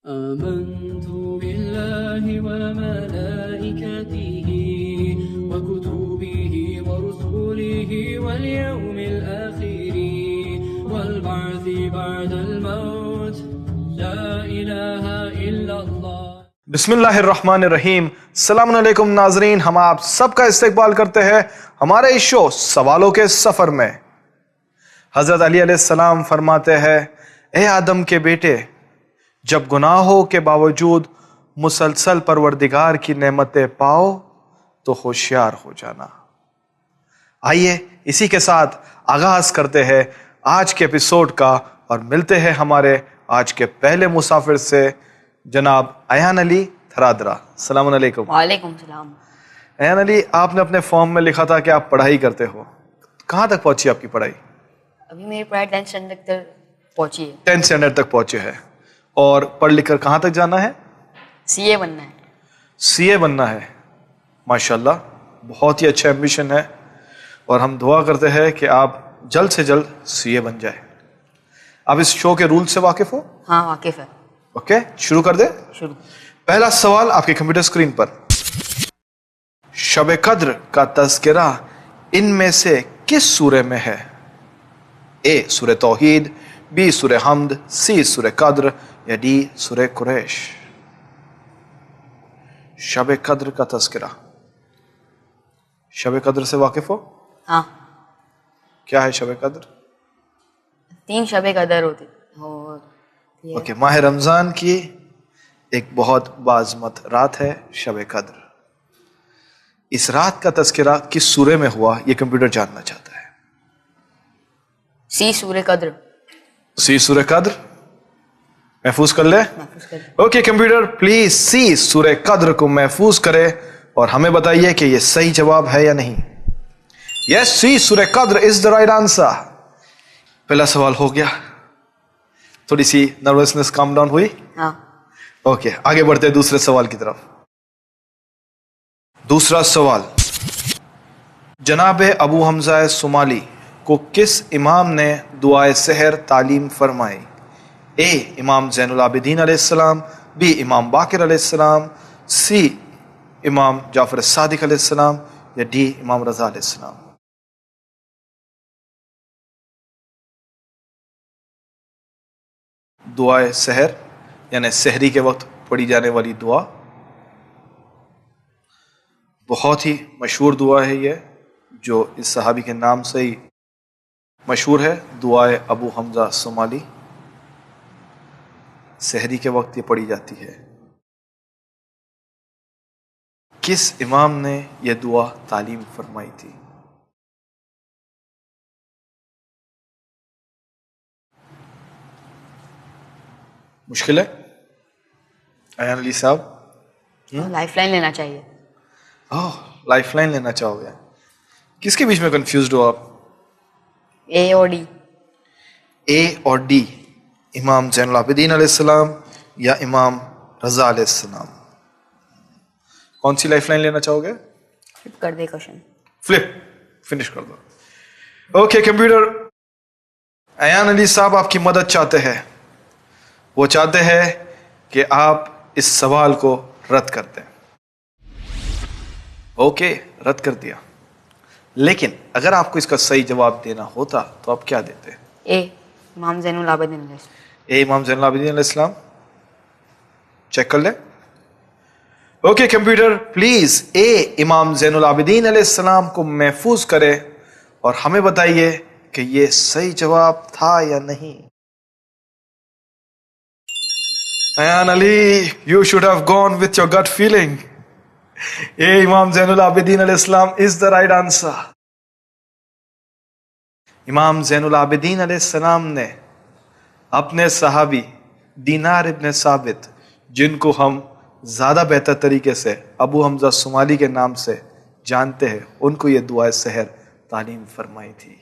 آمنت بالله وملائكته وكتبه ورسله واليوم الآخر والبعث بعد الموت لا إله إلا الله. بسم اللہ الرحمن الرحیم. السلام علیکم ناظرین، ہم آپ سب کا استقبال کرتے ہیں ہمارے اس شو سوالوں کے سفر میں. حضرت علی علیہ السلام فرماتے ہیں، اے آدم کے بیٹے، جب گناہوں کے باوجود مسلسل پروردگار کی نعمتیں پاؤ تو ہوشیار ہو جانا. آئیے اسی کے ساتھ آغاز کرتے ہیں آج کے ایپیسوڈ کا اور ملتے ہیں ہمارے آج کے پہلے مسافر سے، جناب ایان علی تھرادرا. السلام علیکم. وعلیکم السلام. ایان علی، آپ نے اپنے فارم میں لکھا تھا کہ آپ پڑھائی کرتے ہو. کہاں تک پہنچی آپ کی پڑھائی؟ ابھی میری پڑھائی 10th اسٹینڈرڈ تک پہنچی ہے. 10th اسٹینڈرڈ تک پہنچے ہے. اور پڑھ لکھ کر کہاں تک جانا ہے؟ سی اے بننا ہے. سی اے بننا ہے. ماشاءاللہ، بہت ہی اچھا ایمبیشن ہے، اور ہم دعا کرتے ہیں کہ آپ جلد سے جلد سی اے بن جائے. آپ اس شو کے رول سے واقف ہو؟ ہاں واقف ہے. اوکے، شروع کر دیں. شروع. پہلا سوال آپ کے کمپیوٹر اسکرین پر. شب قدر کا تذکرہ ان میں سے کس سورہ میں ہے؟ اے سورہ توحید، بی سورہ حمد، سی سورہ قدر یا ڈی سورہ قریش. شب قدر کا تذکرہ. شب قدر سے واقف ہو؟ ہاں. کیا ہے شب قدر؟ 3 شب قدر ہوتی اور اوکے، ماہ رمضان کی ایک بہت باعظمت رات ہے شب قدر. اس رات کا تذکرہ کس سورہ میں ہوا یہ کمپیوٹر جاننا چاہتا ہے. سی سورہ قدر. سی سورہ قدر محفوظ کر لے. اوکے کمپیوٹر پلیز سی سورہ قدر کو محفوظ کرے اور ہمیں بتائیے کہ یہ صحیح جواب ہے یا نہیں. یس، سی سورہ قدر از دا رائٹ آنسر. پہلا سوال ہو گیا. تھوڑی سی نروسنس کام ڈاؤن ہوئی؟ ہاں. اوکے، آگے بڑھتے ہیں دوسرے سوال کی طرف. دوسرا سوال، جناب ابو حمزہ صومالی کو کس امام نے دعائے سحر تعلیم فرمائی؟ اے امام زین العابدین علیہ السلام، بی امام باقر علیہ السلام، سی امام جعفر الصادق علیہ السلام یا ڈی امام رضا علیہ السلام. دعائے سحر یعنی سحری کے وقت پڑھی جانے والی دعا، بہت ہی مشہور دعا ہے یہ، جو اس صحابی کے نام سے ہی مشہور ہے، دعائے ابو حمزہ صومالی. سحری کے وقت یہ پڑھی جاتی ہے. کس امام نے یہ دعا تعلیم فرمائی تھی؟ مشکل ہے ایان علی صاحب؟ لائف لائن لینا چاہیے. لائف لائن لینا چاہو گے؟ کس کے بیچ میں کنفیوزڈ ہو آپ؟ اے اور ڈی. اے اور ڈی، امام زین العابدین علیہ السلام یا امام رضا علیہ السلام. کون سی لائف لائن لینا چاہو گے؟ فلپ کر دے کوشچن. فلپ فنش کر دو. اوکے کمپیوٹر، ایان علی صاحب آپ کی مدد چاہتے ہیں. وہ چاہتے ہیں کہ آپ اس سوال کو رد کر دیں. اوکے، رد کر دیا. لیکن اگر آپ کو اس کا صحیح جواب دینا ہوتا تو آپ کیا دیتے؟ اے امام زین العابدین علیہ السلام. اے امام زین العابدین علیہ السلام. چیک کر لیں. اوکے کمپیوٹر پلیز اے امام زین العابدین علیہ السلام کو محفوظ کرے اور ہمیں بتائیے کہ یہ صحیح جواب تھا یا نہیں. ایان علی، you should have gone with your gut feeling. اے امام زین العابدین علیہ السلام is the right answer. امام زین العابدین علیہ السلام نے اپنے صحابی دینار ابن ثابت، جن کو ہم زیادہ بہتر طریقے سے ابو حمزہ صومالی کے نام سے جانتے ہیں، ان کو یہ دعائے سحر تعلیم فرمائی تھی.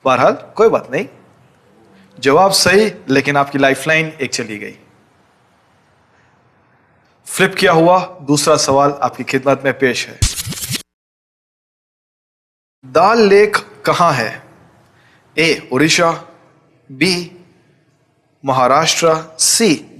بہرحال کوئی بات نہیں، جواب صحیح، لیکن آپ کی لائف لائن ایک چلی گئی. فلپ کیا ہوا. دوسرا سوال آپ کی خدمت میں پیش ہے. دال لیک کہاں ہے؟ اے اڑیشہ، بی مہاراشٹر، سی